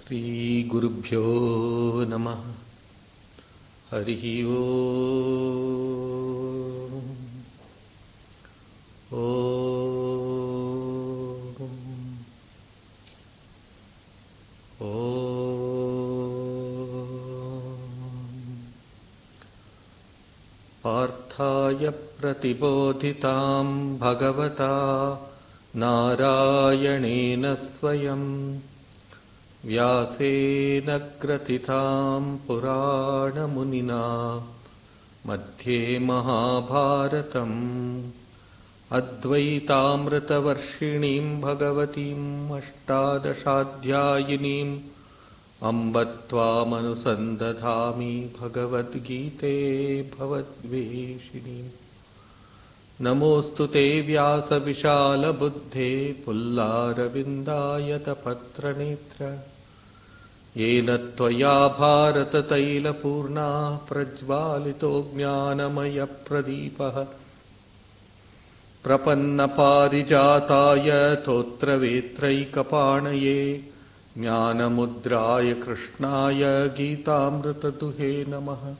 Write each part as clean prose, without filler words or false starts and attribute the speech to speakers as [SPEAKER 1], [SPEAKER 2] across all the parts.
[SPEAKER 1] Shri Gurubhyo Namah. Harihi Om. Om. Om. Parthaya pratibodhitam bhagavata Narayanena svayam Vyasena gratitam purana munina Madhye Mahabharatam Advaitamrita varshinim bhagavatim ashtadashadhyayinim Ambatvāmanusandadhāmi Bhagavad Gite bhavadveshinim Namostu te vyasa vishala buddhe pullaravindayata patranetra Yena tvaya bharata taila purna prajvalito jnanamaya pradipaha Prapanna parijataya totra vetraikapanaye Jnanamudraya krishnaya Gitamrita duhe namaha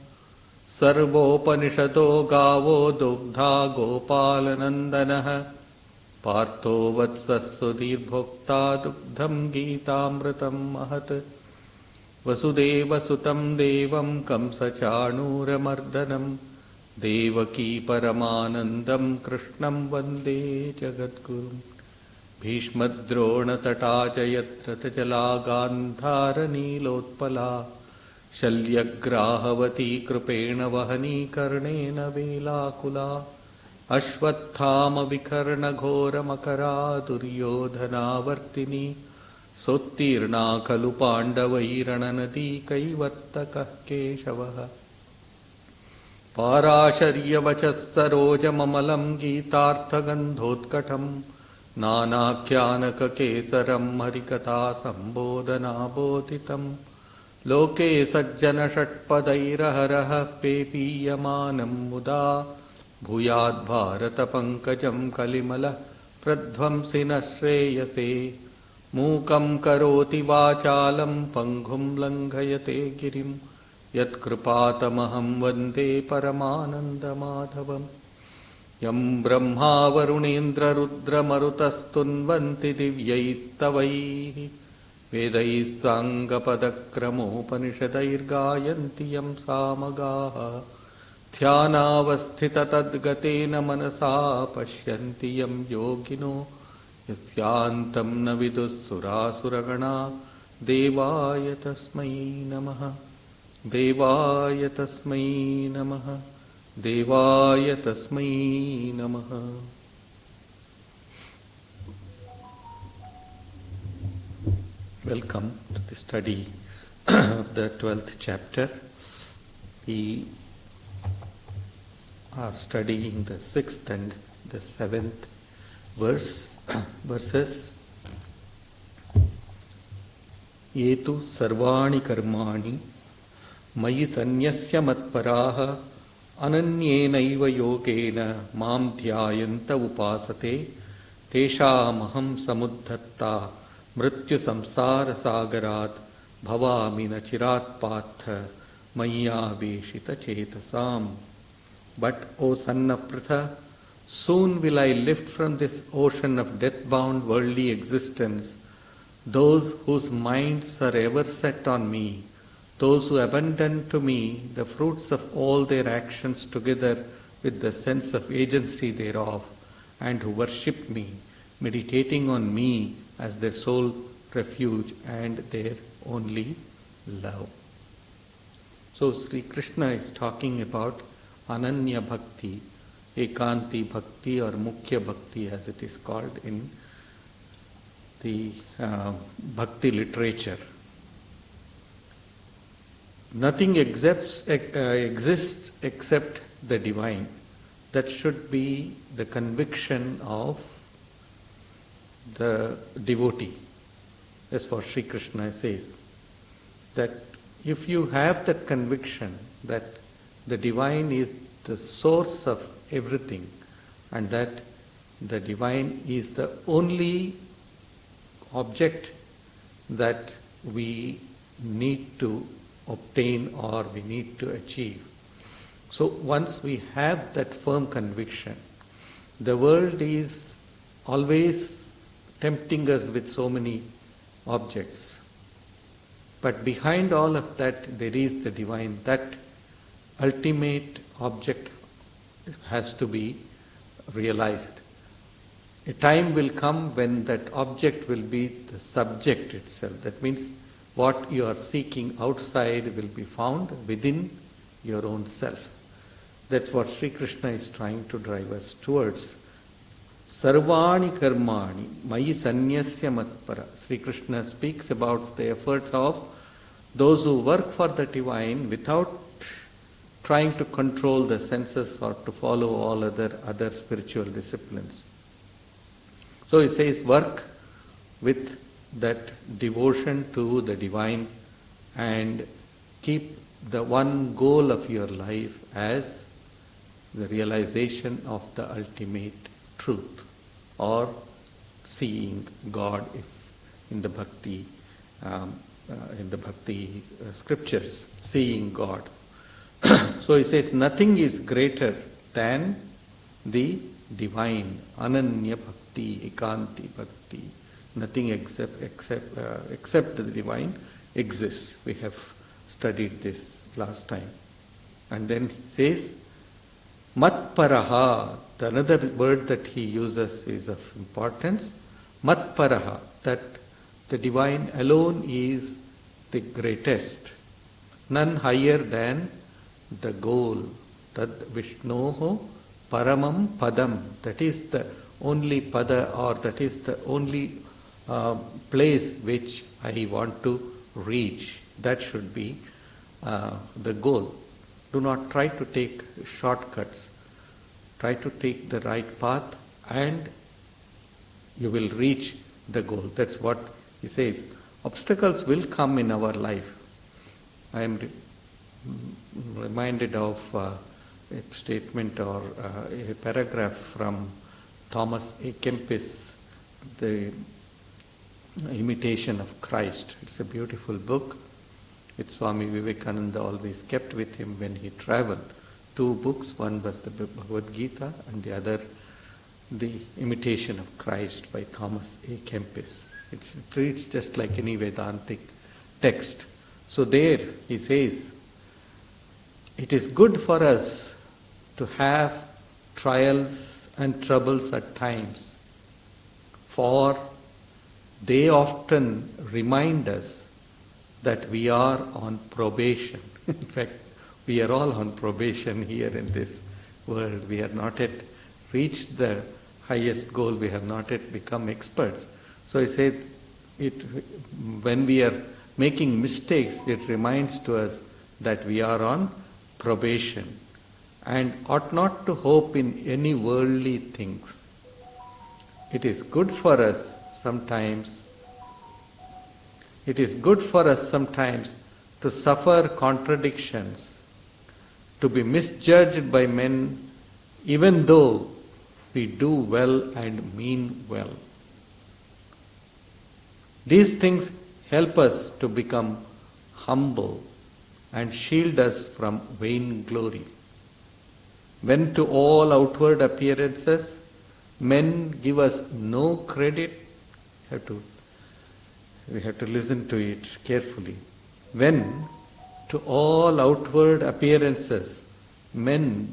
[SPEAKER 1] Sarvopanishado gavo dugdha gopalanandanaha Partho vatsasudhirbhokta dugdham Gitamritam mahat Vasudeva sutam devam kamsachanuramardanam Devaki paramanandam krishnam vande jagadgurum Bhishmadrona tatacha yatra tajala gandhara nilotpala Shalyagrahavati krupena vahani karnena velakula Ashwathama vikarna ghora makara duryodhana vartini Sottirna khalu pandavairananati kaivartakah keshavaha Parasharya vachassaroja mamalam gitartha gandhotkatam Nanakyanaka kesaram harikatha sambodhana bodhitam Loke sajjana shatpadairaharaha pepiyamanam muda Bhuyad bharata pankajam kalimala pradhvamsina shreyase Mukam karoti vachalam panghum langhayate girim Yat kripatamaham vande paramananda madhavam Yam brahma varunendra rudra marutastunvanti divyaistavaihi Vedais sangapadakramopanishadair gayanti yam samagaha Dhyanavasthita tadgatena manasa pashyanti yam yogino Yasyantam na vidussurāsuragana Devāya tasmai namaha Devāya tasmai namaha Devāya tasmai namaha Welcome to the study of the 12th chapter. We are studying the 6th and the 7th verses. Yetu sarvāni karmāni mayi sanyasya matparaha ananyenaiva yogena mam dhyayanta upasate teshamaham samudhatta Mrityu samsara sagarat bhavami nachirat patha maya veshita chetasam. But, O son of Pritha, soon will I lift from this ocean of death-bound worldly existence those whose minds are ever set on me, those who abandon to me the fruits of all their actions together with the sense of agency thereof, and who worship me, meditating on me as their sole refuge and their only love. So Sri Krishna is talking about Ananya Bhakti, Ekanti Bhakti or Mukhya Bhakti as it is called in the Bhakti literature. Nothing exists except the divine. That should be the conviction of the devotee. That's what Sri Krishna says. That if you have that conviction that the divine is the source of everything and that the divine is the only object that we need to obtain or we need to achieve. So once we have that firm conviction, the world is always tempting us with so many objects. But behind all of that, there is the divine. That ultimate object has to be realized. A time will come when that object will be the subject itself. That means what you are seeking outside will be found within your own self. That's what Sri Krishna is trying to drive us towards. Sarvani karmani mayi sanyasya matpara. Sri Krishna speaks about the efforts of those who work for the divine without trying to control the senses or to follow all other spiritual disciplines. So he says, work with that devotion to the divine and keep the one goal of your life as the realization of the ultimate truth or seeing God in the bhakti scriptures, seeing God. So he says nothing is greater than the divine, ananya bhakti, ekanti bhakti. Nothing except the divine exists. We have studied this last time. And then he says, matparaha. The another word that he uses is of importance. Matparaha, that the divine alone is the greatest. None higher than the goal. Tad Vishnoho Paramam Padam. That is the only pada, or that is the only place which I want to reach. That should be the goal. Do not try to take shortcuts. Try to take the right path and you will reach the goal. That's what he says. Obstacles will come in our life. I am reminded of a statement or a paragraph from Thomas A. Kempis, The Imitation of Christ. It's a beautiful book. Which Swami Vivekananda always kept with him when he traveled. 2 books, one was the Bhagavad Gita and the other The Imitation of Christ by Thomas A. Kempis. It reads just like any Vedantic text. So there he says, it is good for us to have trials and troubles at times, for they often remind us that we are on probation. In fact, we are all on probation here in this world. We have not yet reached the highest goal. We have not yet become experts. So I said, when we are making mistakes, it reminds to us that we are on probation and ought not to hope in any worldly things. It is good for us sometimes. It is good for us sometimes to suffer contradictions, to be misjudged by men, even though we do well and mean well. These things help us to become humble and shield us from vainglory. When to all outward appearances men give us no credit, we have to listen to it carefully. When to all outward appearances men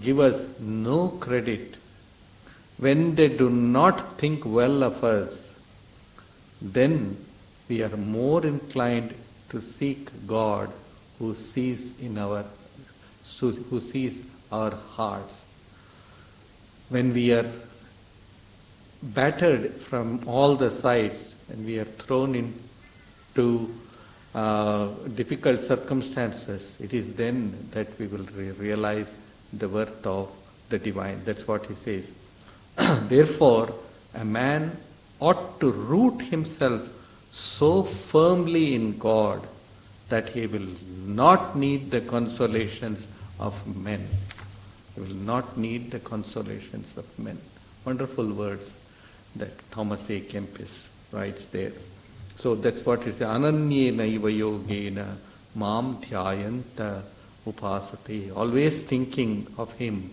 [SPEAKER 1] give us no credit, when they do not think well of us, then we are more inclined to seek God who sees our hearts. When we are battered from all the sides and we are thrown into difficult circumstances, it is then that we will realize the worth of the divine. That's what he says. Therefore, a man ought to root himself so firmly in God that he will not need the consolations of men. He will not need the consolations of men. Wonderful words that Thomas A. Kempis writes there. So that's what it is. Ananyenaiva yogena mam dhyayanta upasate. Always thinking of him.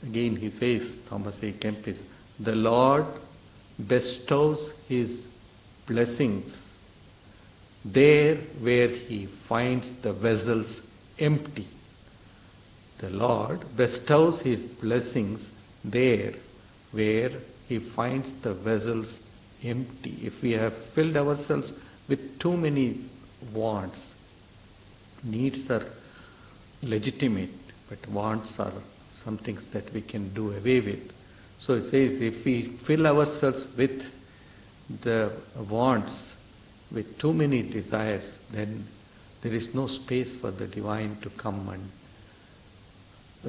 [SPEAKER 1] Again he says, Thomas A. Kempis, the Lord bestows his blessings there where he finds the vessels empty. The Lord bestows his blessings there where he finds the vessels empty. If we have filled ourselves with too many wants, needs are legitimate, but wants are some things that we can do away with. So it says, if we fill ourselves with the wants, with too many desires, then there is no space for the divine to come and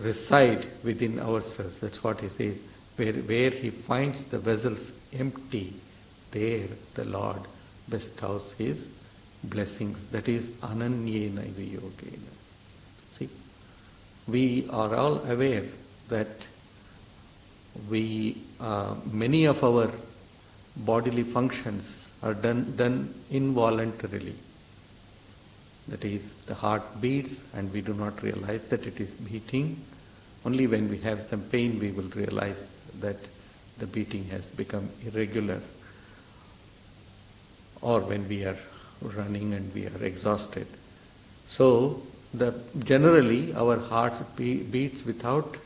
[SPEAKER 1] reside within ourselves. That's what he says. Where he finds the vessels empty, there the Lord bestows his blessings. That is ananyena yogena. See, we are all aware that many of our bodily functions are done involuntarily. That is, the heart beats and we do not realize that it is beating. Only when we have some pain we will realize that the beating has become irregular, or when we are running and we are exhausted. So generally our hearts beats without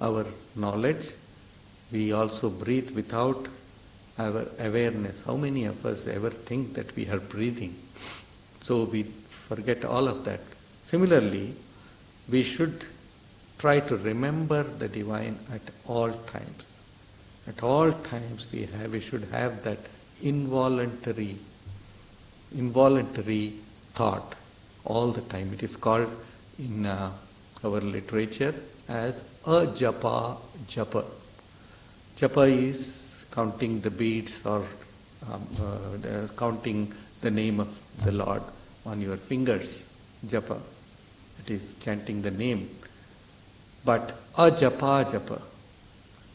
[SPEAKER 1] our knowledge. We also breathe without our awareness. How many of us ever think that we are breathing? So we forget all of that. Similarly, we should try to remember the divine at all times. At all times we should have that involuntary thought all the time. It is called in our literature as a japa japa. Japa is counting the beads or counting the name of the Lord on your fingers. Japa. It is chanting the name. But a japa japa.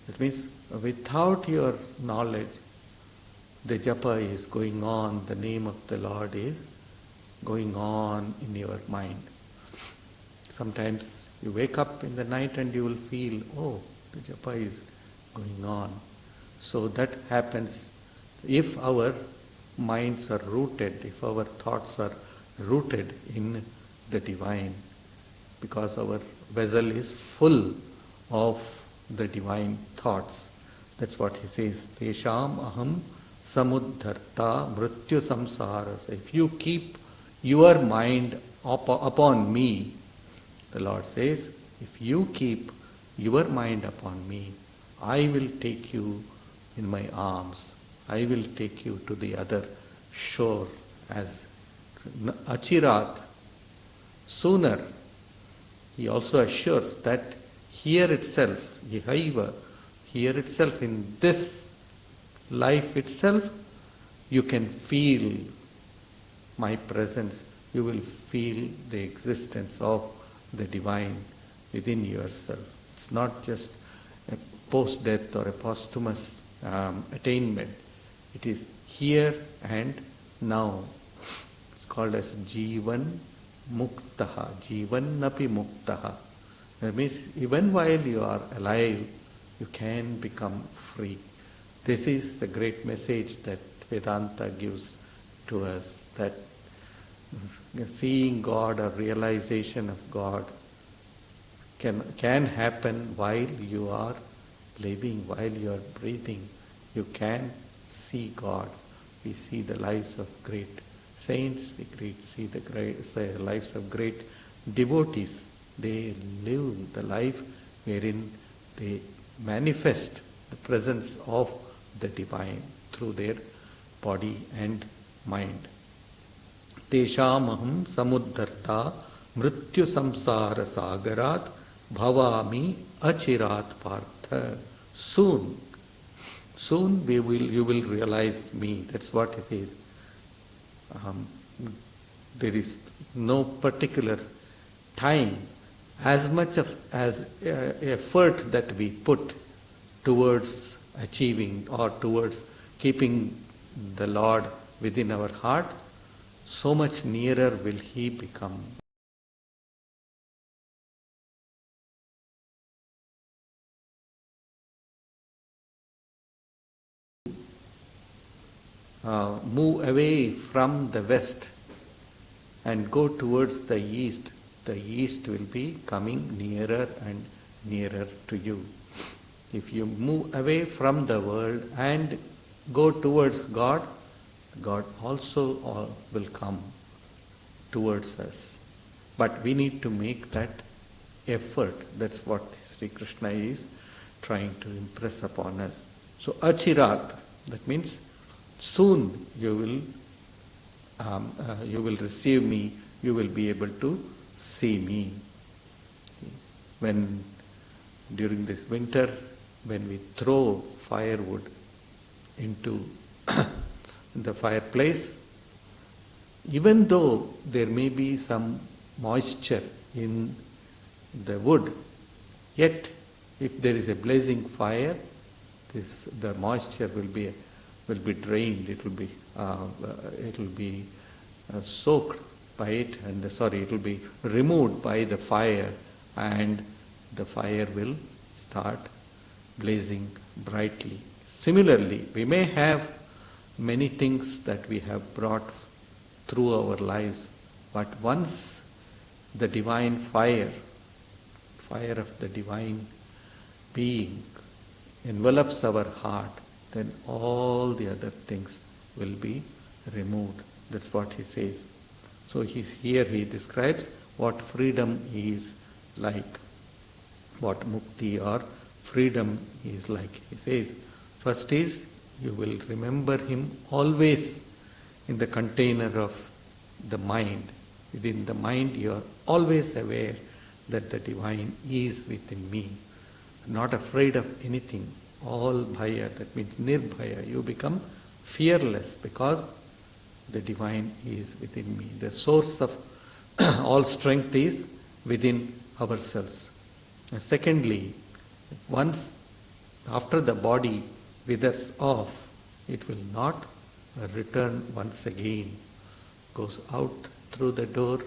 [SPEAKER 1] That means without your knowledge, the japa is going on, the name of the Lord is going on in your mind. Sometimes you wake up in the night and you will feel, oh, the japa is going on. So that happens if our minds are rooted, if our thoughts are rooted in the divine, because our vessel is full of the divine thoughts. That's what he says. Tesham aham samudharta mrityu samsarasa. If you keep your mind upon me, the Lord says, if you keep your mind upon me, I will take you in my arms. I will take you to the other shore as achirat. Sooner, he also assures that here itself, Yehaiva, here itself, in this life itself, you can feel my presence. You will feel the existence of the divine within yourself. It's not just a post-death or a posthumous attainment. It is here and now. It's called as Jivan Muktaha, Jivan Napi Muktaha. That means even while you are alive, you can become free. This is the great message that Vedanta gives to us, that seeing God or realization of God can happen while you are living, while you are breathing. You can see God. We see the lives of great saints, we see the lives of great devotees. They live the life wherein they manifest the presence of the divine through their body and mind. Teshamaham samudharta mrityu samsara sagarat bhavami achirat partha. Soon you will realize me. That's what it is. There is no particular time. As much as effort that we put towards achieving or towards keeping the Lord within our heart, so much nearer will He become. Move away from the west and go towards the east, the east will be coming nearer and nearer to you. If you move away from the world and go towards God, God also will come towards us. But we need to make that effort. That's what Sri Krishna is trying to impress upon us. So achirat, that means soon you will receive me, you will be able to see me. When during this winter, when we throw firewood into the fireplace, even though there may be some moisture in the wood, yet if there is a blazing fire, the moisture will be drained. It will be soaked by it, and it will be removed by the fire, and the fire will start blazing brightly. Similarly, we may have many things that we have brought through our lives, but once the divine fire of the divine being envelops our heart, then all the other things will be removed. That's what he says. So here he describes what freedom is like, what mukti or freedom is like. He says, first is you will remember him always in the container of the mind. Within the mind you are always aware that the divine is within me. Not afraid of anything. All bhaya, that means nirbhaya. You become fearless because the divine is within me. The source of all strength is within ourselves. And secondly, once after the body withers off, it will not return once again. Goes out through the door,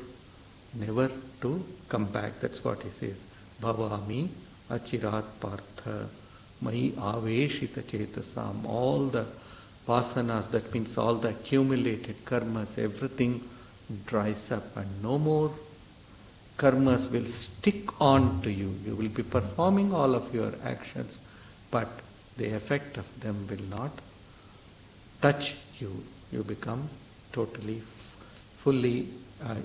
[SPEAKER 1] never to come back. That's what he says. Bhavami achirat partha mai aveshita chetasam. All the vasanas, that means all the accumulated karmas, everything dries up and no more karmas will stick on to you. You will be performing all of your actions, but the effect of them will not touch you. You become totally, fully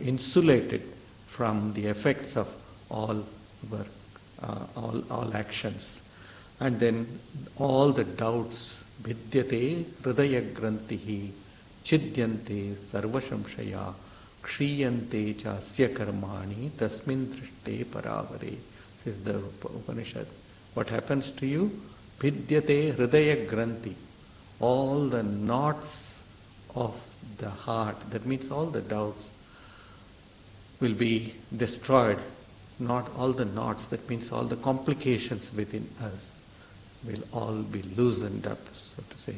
[SPEAKER 1] insulated from the effects of all work, all actions. And then all the doubts, vidyate hridaya grantihi chidyante sarvashamshaya kshiyante chasya karmani tasmin drishte paravare, says the Upanishad. What happens to you? Vidyate hridaya granti. All the knots of the heart, that means all the doubts, will be destroyed. Not all the knots, that means all the complications within us will all be loosened up, so to say.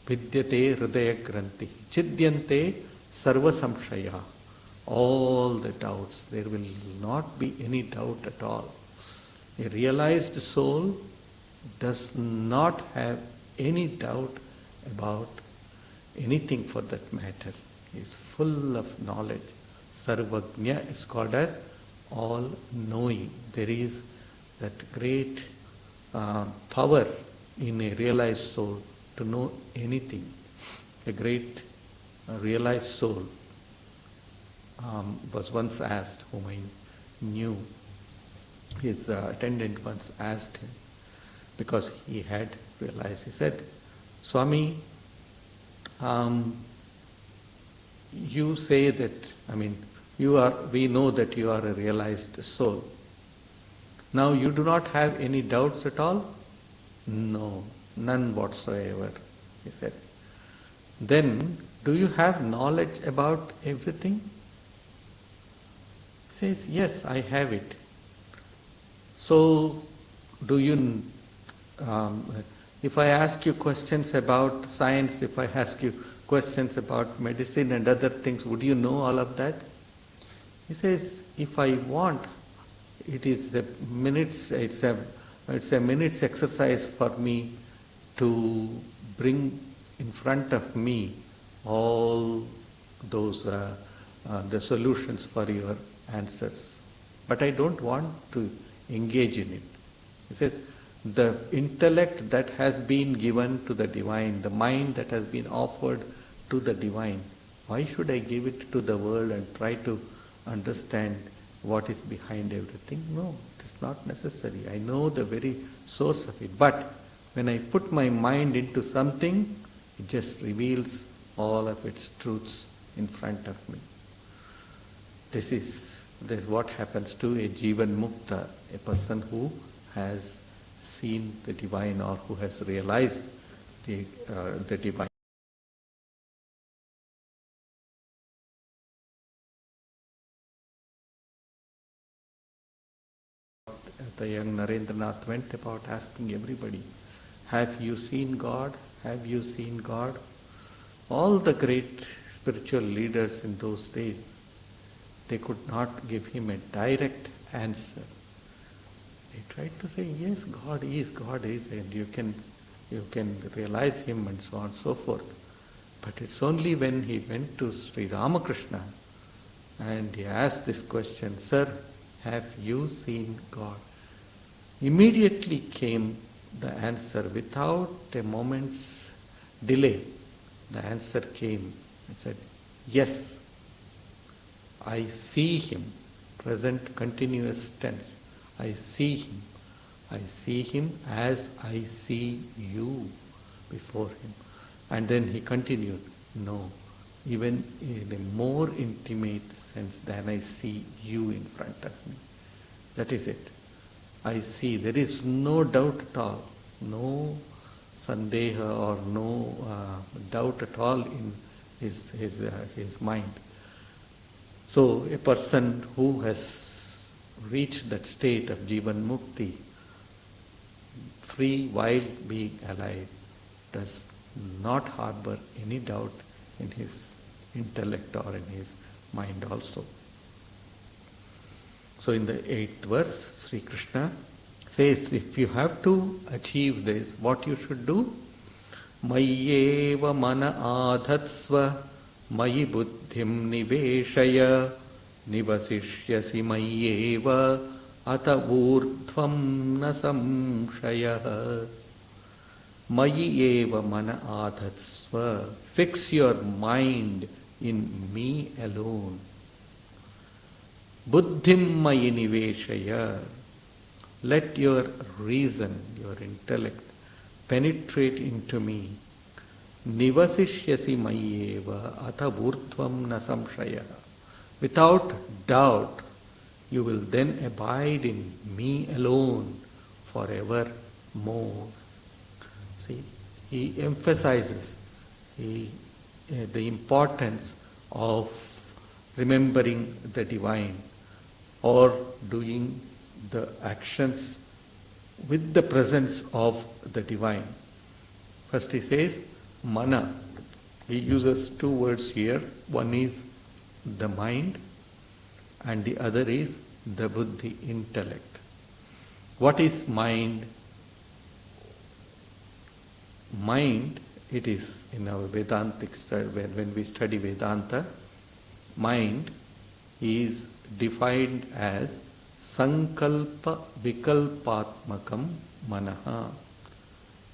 [SPEAKER 1] Vidyate hridaya granti chidyante sarva samshaya. All the doubts, there will not be any doubt at all. A realized soul does not have any doubt about anything for that matter. He is full of knowledge. Sarvagnya is called as all-knowing. There is that great power in a realized soul to know anything. A great realized soul was once asked, whom I knew, his attendant once asked him, because he had realized, he said, Swami, you say that, we know that you are a realized soul. Now you do not have any doubts at all? No, none whatsoever, he said. Then, do you have knowledge about everything? He says, yes, I have it. So, do you If I ask you questions about science, if I ask you questions about medicine and other things, would you know all of that? He says, if I want, it is a minute's exercise for me to bring in front of me all those the solutions for your answers. But I don't want to engage in it. He says, the intellect that has been given to the divine, the mind that has been offered to the divine, why should I give it to the world and try to understand what is behind everything? No, it is not necessary. I know the very source of it. But when I put my mind into something, it just reveals all of its truths in front of me. This is what happens to a Jivan Mukta, a person who has seen the divine or who has realized the divine. The young Narendranath went about asking everybody, have you seen God? Have you seen God? All the great spiritual leaders in those days, they could not give him a direct answer. They tried to say, yes, God is, and you can realize him and so on and so forth. But it's only when he went to Sri Ramakrishna and he asked this question, sir, have you seen God? Immediately came the answer without a moment's delay. The answer came and said, yes, I see him, present continuous tense. I see him. I see him as I see you before him. And then he continued, no, even in a more intimate sense than I see you in front of me. That is it. I see. There is no doubt at all, no sandeha or no doubt at all in his mind. So a person who has reached that state of Jivan Mukti, free while being alive, does not harbor any doubt in his intellect or in his mind also. So in the 8th verse, Sri Krishna says, if you have to achieve this, what you should do? Mayyeva mana adhatsva mayi buddhim niveshaya nivasishyasi mayyeva ata urdhvam na samshaya. Mayi eva mana adhatsva. Fix your mind in me alone. Buddhim mayi niveshaya. Let your reason, your intellect penetrate into me. Nivasishyasi mayyeva ata urdhvam na samshaya. Without doubt, you will then abide in me alone forevermore. See, he emphasizes the importance of remembering the divine or doing the actions with the presence of the divine. First he says, mana. He uses two words here. One is the mind and the other is the buddhi, intellect. What is mind? Mind, it is in our Vedantic study, when we study Vedanta, mind is defined as sankalpa vikalpatmakam manaha.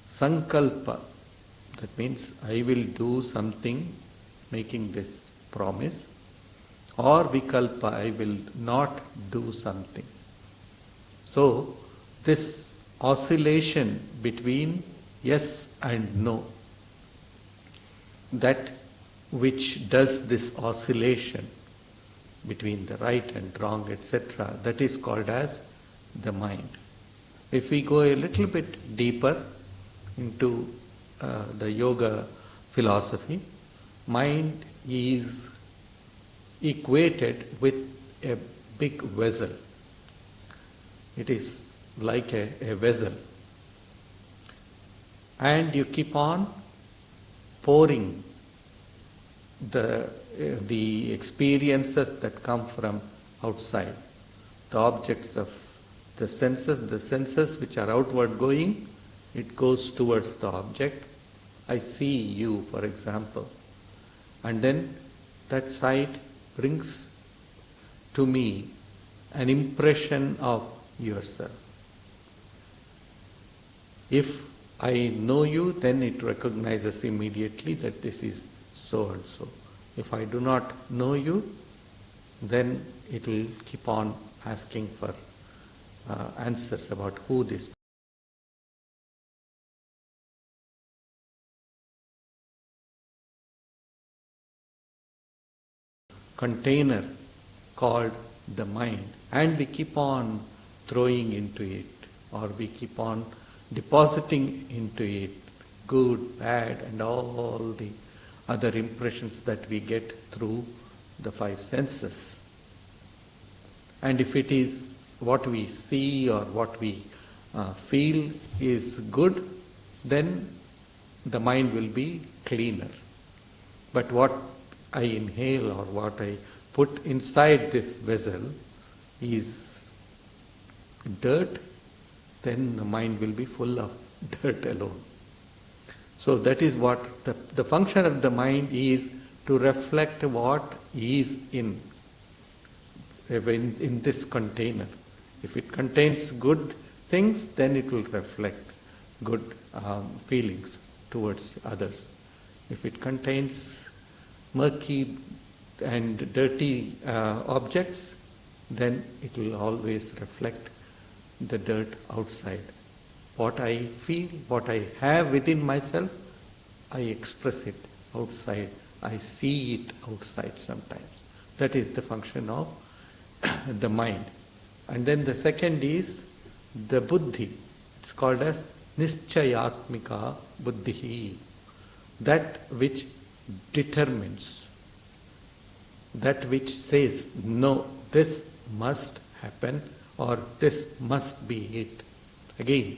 [SPEAKER 1] Sankalpa, that means I will do something, making this promise, or vikalpa, I will not do something. So, this oscillation between yes and no, that which does this oscillation between the right and wrong, etc., that is called as the mind. If we go a little bit deeper into the yoga philosophy, mind is equated with a big vessel. It is like a vessel. and you keep on pouring the experiences that come from outside, the objects of the senses which are outward going, it goes towards the object. I see you, for example, and then that sight brings to me an impression of yourself. If I know you, then it recognizes immediately that this is so and so. If I do not know you, then it will keep on asking for answers about who this container called the mind, and we keep on throwing into it, or we keep on depositing into it good, bad, and all the other impressions that we get through the five senses. And if it is what we see or what we feel is good, then the mind will be cleaner. But what I inhale or what I put inside this vessel is dirt, then the mind will be full of dirt alone. So that is what the function of the mind is, to reflect what is in this container. If it contains good things, then it will reflect good feelings towards others. If it contains murky and dirty objects, then it will always reflect the dirt outside. What I feel, what I have within myself, I express it outside. I see it outside sometimes. That is the function of the mind. And then the second is the buddhi. It's called as nischayatmika buddhihi. That which determines, that which says, no, this must happen or this must be it. Again,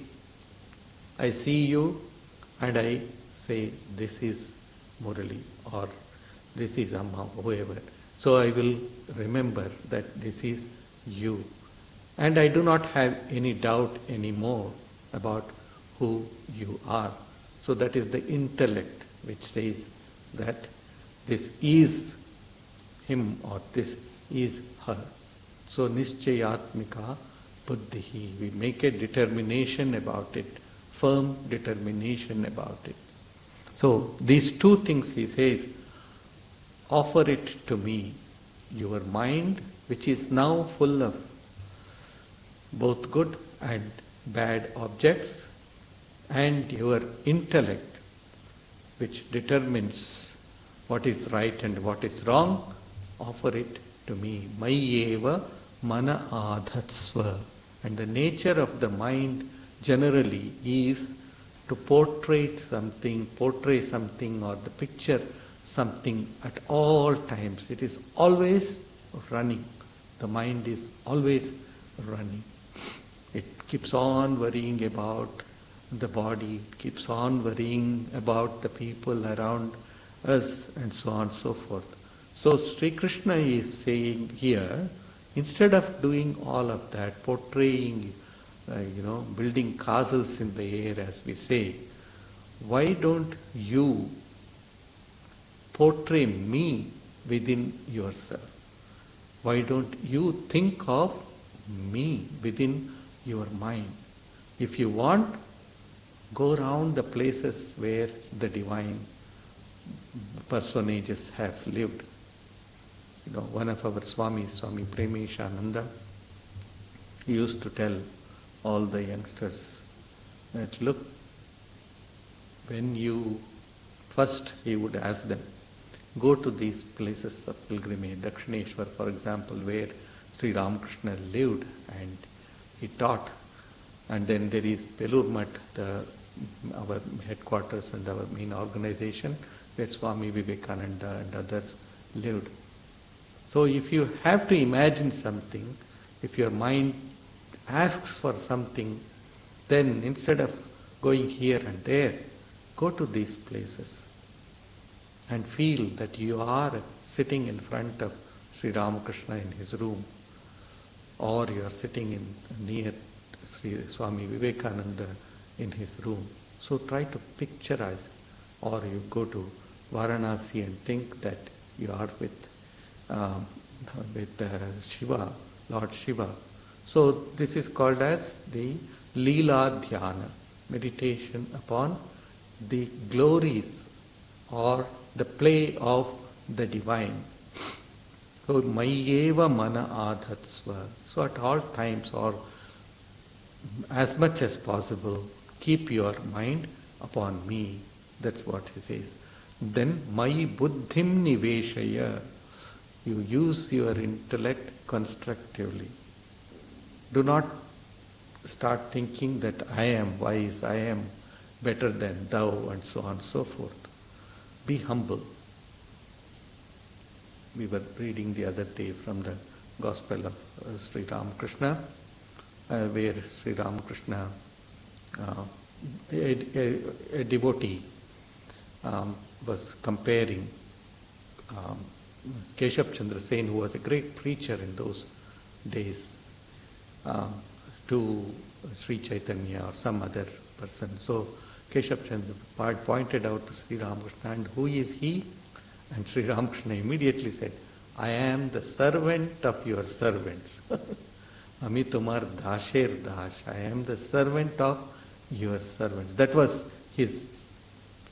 [SPEAKER 1] I see you and I say, this is Murali or this is Amma, whoever. So I will remember that this is you. And I do not have any doubt anymore about who you are. So that is the intellect which says that this is him or this is her. So nischayatmika buddhihi. We make a determination about it, firm determination about it. So these two things he says, offer it to me, your mind which is now full of both good and bad objects, and your intellect which determines what is right and what is wrong, offer it to me. Mayeva mana adhatsva. And the nature of the mind generally is to portray something or the picture something at all times. It is always running. The mind is always running. It keeps on worrying about the body, it keeps on worrying about the people around us, and so on and so forth. So Sri Krishna is saying here, instead of doing all of that, portraying, building castles in the air, as we say, why don't you portray me within yourself? Why don't you think of me within your mind? If you want, go around the places where the divine personages have lived. One of our Swamis, Swami Premishananda, he used to tell all the youngsters that, look, when you first, he would ask them, go to these places of pilgrimage, Dakshineshwar, for example, where Sri Ramakrishna lived and he taught. And then there is Belur Mutt, our headquarters and our main organization, where Swami Vivekananda and others lived. So if you have to imagine something, if your mind asks for something, then instead of going here and there. Go to these places and feel that you are sitting in front of Sri Ramakrishna in his room, or you are sitting near Sri Swami Vivekananda in his room. So try to picturize, or you go to Varanasi and think that you are with Shiva, Lord Shiva. So this is called as the Leela Dhyana, meditation upon the glories or the play of the divine. So Mayeva Mana Adhatsva. So at all times, or as much as possible, keep your mind upon me. That's what he says. Then Mayi Buddhim Niveshaya. You use your intellect constructively. Do not start thinking that I am wise, I am better than thou, and so on and so forth. Be humble. We were reading the other day from the Gospel of Sri Ramakrishna, where Sri Ramakrishna, a devotee, was comparing Keshav Chandra Sen, who was a great preacher in those days, to Sri Chaitanya or some other person. So Keshav Chandra pointed out to Sri Ramakrishna, and who is he? And Sri Ramakrishna immediately said, I am the servant of your servants. Ami tumar dasher dash. I am the servant of your servants. That was his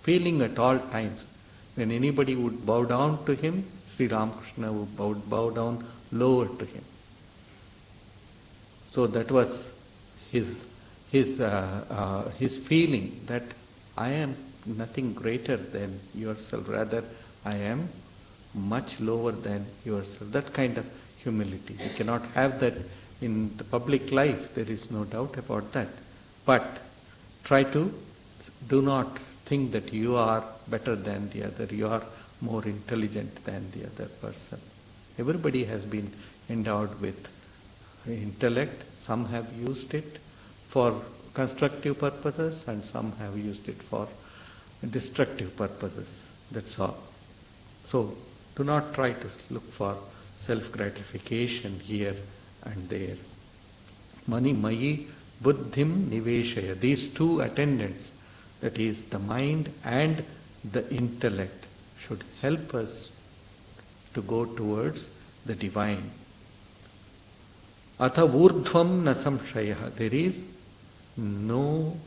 [SPEAKER 1] feeling at all times. When anybody would bow down to him, Sri Ramakrishna would bow down lower to him. So that was his feeling, that I am nothing greater than yourself. Rather, I am much lower than yourself. That kind of humility. We cannot have that in the public life. There is no doubt about that. But do not think that you are better than the other. You are more intelligent than the other person. Everybody has been endowed with intellect. Some have used it for constructive purposes and some have used it for destructive purposes. That's all. So do not try to look for self-gratification here and there. Mani Mayi Buddhim Niveshaya. These two attendants, that is the mind and the intellect, should help us to go towards the divine. Atha urdhvam na samshayah. There is no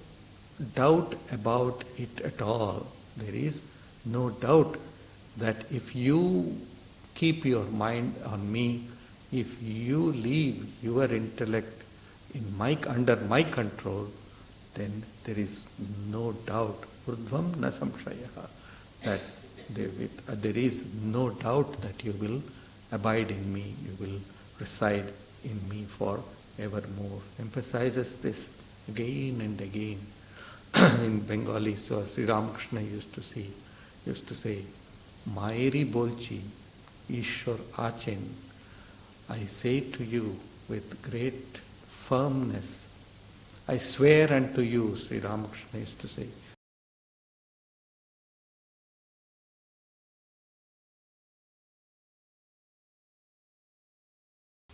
[SPEAKER 1] doubt about it at all. There is no doubt that if you keep your mind on me, if you leave your intellect under my control, then there is no doubt, urdhvam na samshayah, that there is no doubt that you will abide in me, you will reside in me for evermore. Emphasizes this again and again. In Bengali, so Sri Ramakrishna used to say, Mairi bolchi, Ishwar achen. I say to you with great firmness, I swear unto you, Sri Ramakrishna used to say.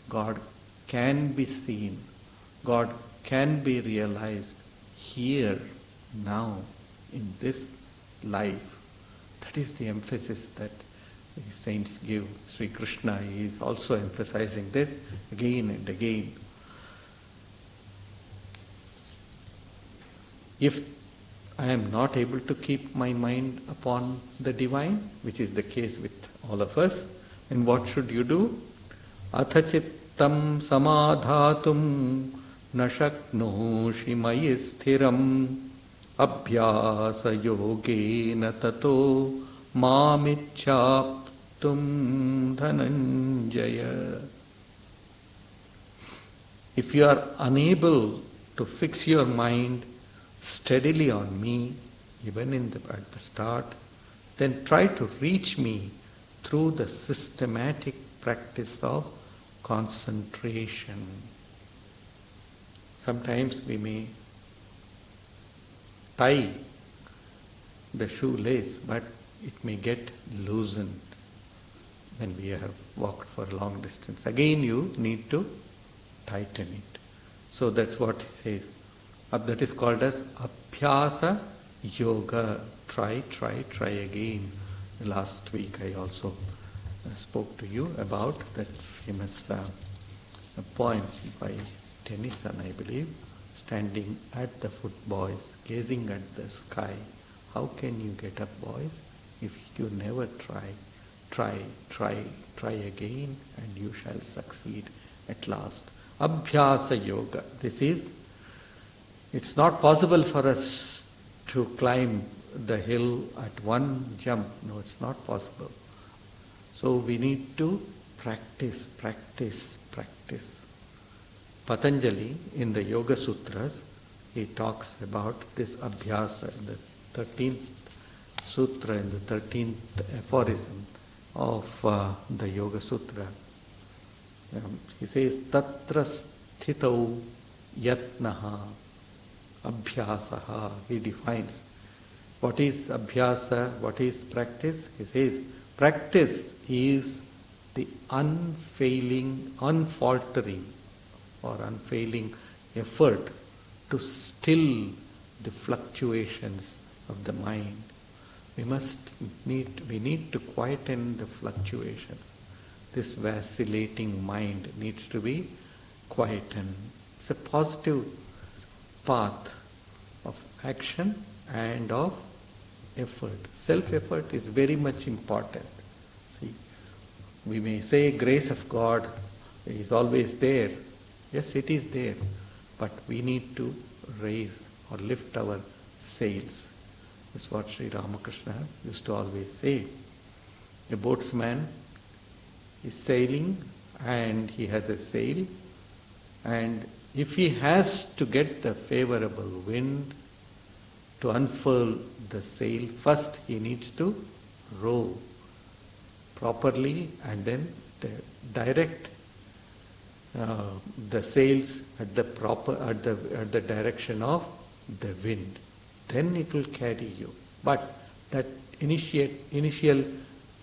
[SPEAKER 1] God can be seen, God can be realized here, now, in this life. That is the emphasis that the saints give. Sri Krishna is also emphasizing this again and again. If I am not able to keep my mind upon the divine, which is the case with all of us, then what should you do? Athachittam samadhatum nashaknoshi mayi sthiram abhyasa yogena tato mamichhaptum dhananjaya. If you are unable to fix your mind steadily on me, even at the start, then try to reach me through the systematic practice of concentration. Sometimes we may tie the shoelace, but it may get loosened when we have walked for a long distance. Again you need to tighten it. So that's what it says. That is called as Abhyasa Yoga. Try again. Last week I also spoke to you about that famous poem by Tennyson, I believe, standing at the foot, boys, gazing at the sky. How can you get up, boys, if you never try? Try again, and you shall succeed at last. Abhyasa Yoga. It's not possible for us to climb the hill at one jump. No, it's not possible. So we need to practice. Patanjali, in the Yoga Sutras, he talks about this Abhyasa, in the 13th Sutra, in the 13th aphorism of the Yoga Sutra. He says, Tatra sthitau yatnaha abhyasaha. He defines what is abhyasa, what is practice. He says, practice is the unfailing, unfaltering or unfailing effort to still the fluctuations of the mind. We need to quieten the fluctuations. This vacillating mind needs to be quietened. It's a positive path of action and of effort. Self-effort is very much important. See, we may say grace of God is always there. Yes, it is there. But we need to raise or lift our sails. That's what Sri Ramakrishna used to always say. A boatsman is sailing and he has a sail, and if he has to get the favorable wind to unfurl the sail, first he needs to row properly and then direct the sails at the direction of the wind. Then it will carry you. But that initial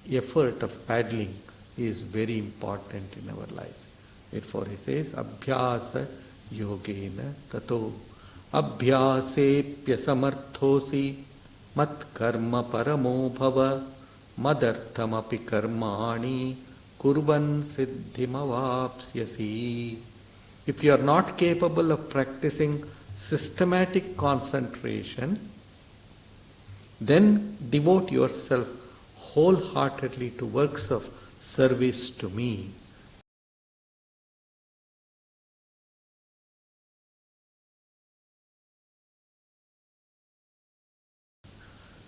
[SPEAKER 1] effort of paddling is very important in our lives. Therefore he says, Abhyasa yogena tato abhyasepya samarthosi mat karma paramo bhava madarthamapi karmani kurvan siddhimavapsyasi. If you are not capable of practicing systematic concentration, then devote yourself wholeheartedly to works of service to me.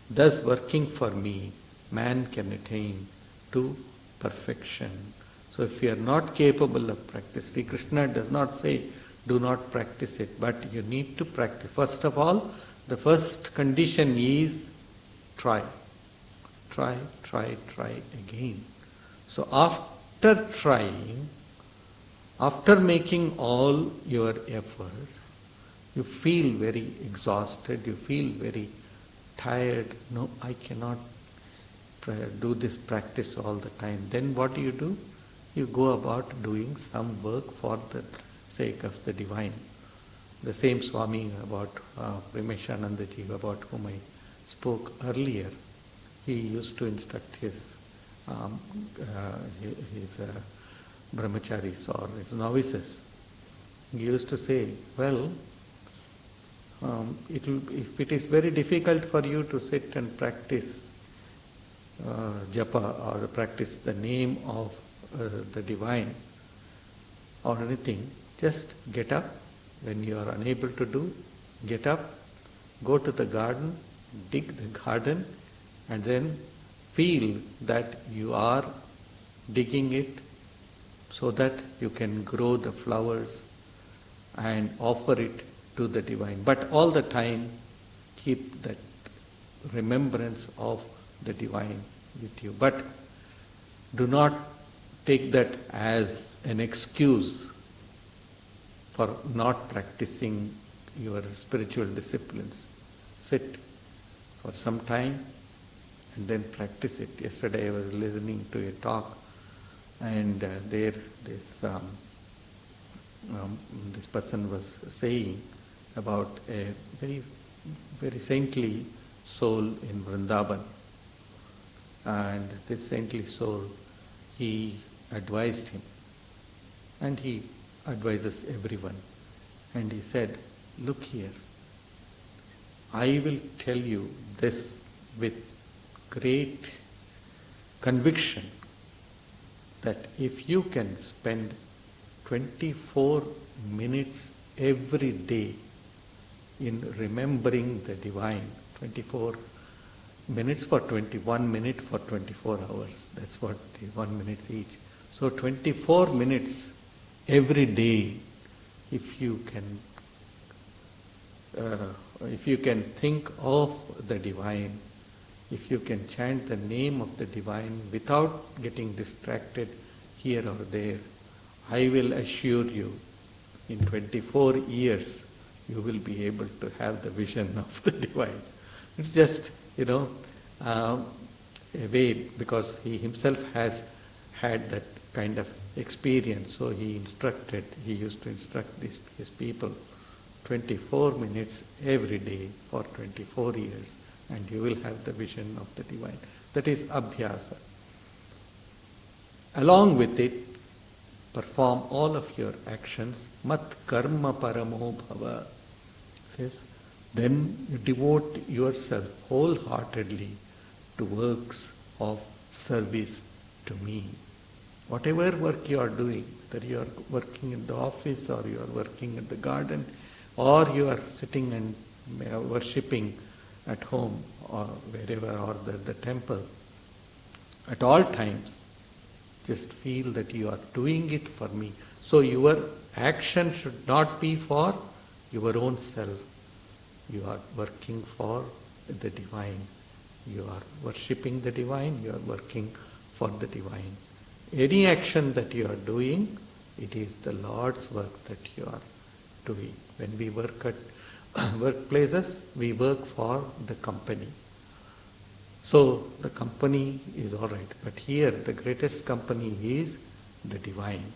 [SPEAKER 1] Thus working for me, man can attain to perfection. So if you are not capable of practice, Sri Krishna does not say do not practice it, but you need to practice. First of all, the first condition is try again. So after trying, after making all your efforts, you feel very exhausted, you feel very tired. No, I cannot do this practice all the time. Then what do? You go about doing some work for the sake of the divine. The same Swami about Primeshanandaji, about whom I spoke earlier, he used to instruct his brahmacharis or his novices. He used to say, well, if it is very difficult for you to sit and practice japa or practice the name of the divine or anything, just get up. When you are unable to do, get up, go to the garden, dig the garden, and then feel that you are digging it so that you can grow the flowers and offer it to the divine. But all the time, keep that remembrance of the divine with you. But do not take that as an excuse for not practicing your spiritual disciplines. sit for some time and then practice it. Yesterday I was listening to a talk, and this person was saying about a very, very saintly soul in Vrindavan. And this saintly soul, he advised him, and he advises everyone. And he said, look here, I will tell you this with great conviction, that if you can spend 24 minutes every day in remembering the divine, 24 minutes for 21 minutes for 24 hours, that's what the 1 minute each. So 24 minutes every day, if you can think of the divine, if you can chant the name of the divine without getting distracted here or there, I will assure you, in 24 years, you will be able to have the vision of the divine. It's just, a way, because he himself has had that kind of experience. So he used to instruct his people 24 minutes every day for 24 years, and you will have the vision of the divine. That is abhyasa. Along with it, perform all of your actions. Mat karma paramo bhava. Says, then you devote yourself wholeheartedly to works of service to me. Whatever work you are doing, whether you are working in the office or you are working in the garden, or you are sitting and worshipping at home or wherever, or the temple, at all times, just feel that you are doing it for me. So your action should not be for your own self. You are working for the divine. You are worshipping the divine. You are working for the divine. Any action that you are doing, it is the Lord's work that you are doing. When we work at workplaces, we work for the company. So the company is all right, but here the greatest company is the divine.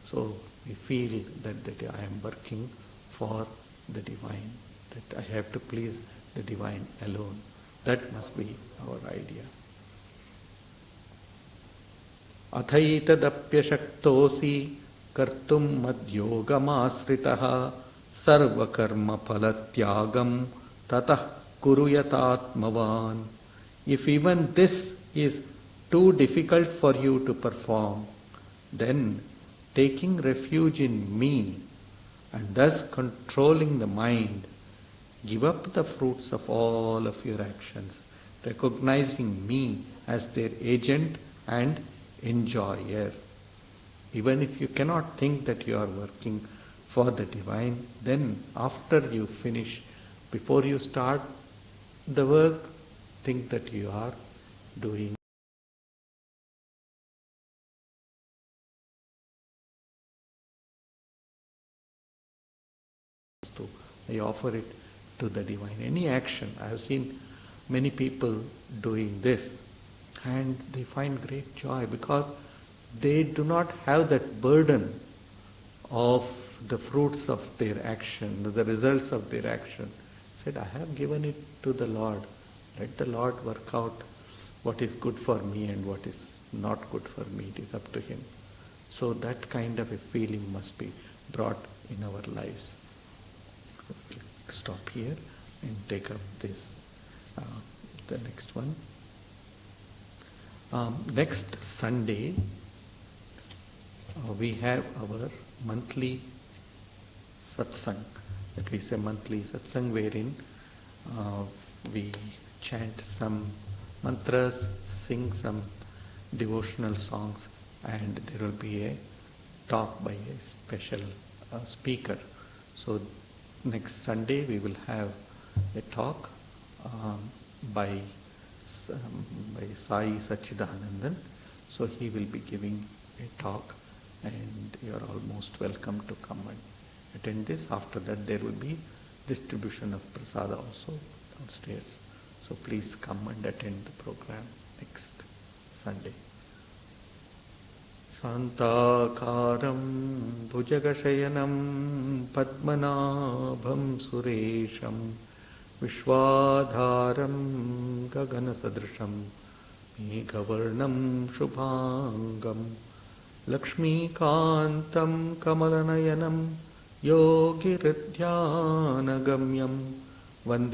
[SPEAKER 1] So we feel that I am working for the divine, that I have to please the divine alone. That must be our idea. Athaitadapyashaktosi kartum madyogamasritaha sarvakarma phalatyagam tatah kuruyatatmavan. If even this is too difficult for you to perform, then taking refuge in me and thus controlling the mind, give up the fruits of all of your actions, recognizing me as their agent and enjoyer. Even if you cannot think that you are working for the divine, then after you finish, before you start the work, think that you are doing to. I offer it to the divine. Any action. I have seen many people doing this, and they find great joy because they do not have that burden of the fruits of their action, the results of their action. Said, I have given it to the Lord. Let the Lord work out what is good for me and what is not good for me. It is up to Him. So that kind of a feeling must be brought in our lives. We'll stop here and take up this, the next one. Next Sunday, we have our monthly satsang, that we say monthly satsang, wherein we chant some mantras, sing some devotional songs, and there will be a talk by a special speaker. So next Sunday we will have a talk by Sai Sachidanandan. So he will be giving a talk, and you are all most welcome to come and attend this. After that there will be distribution of prasada also downstairs. So please come and attend the program next Sunday. Shantakaram bhujagashayanam padmanabham suresham vishwadharam gaganasadrisham meghavarnam shubhangam lakshmikantam kamalanayanam yogiradyanagamyam vande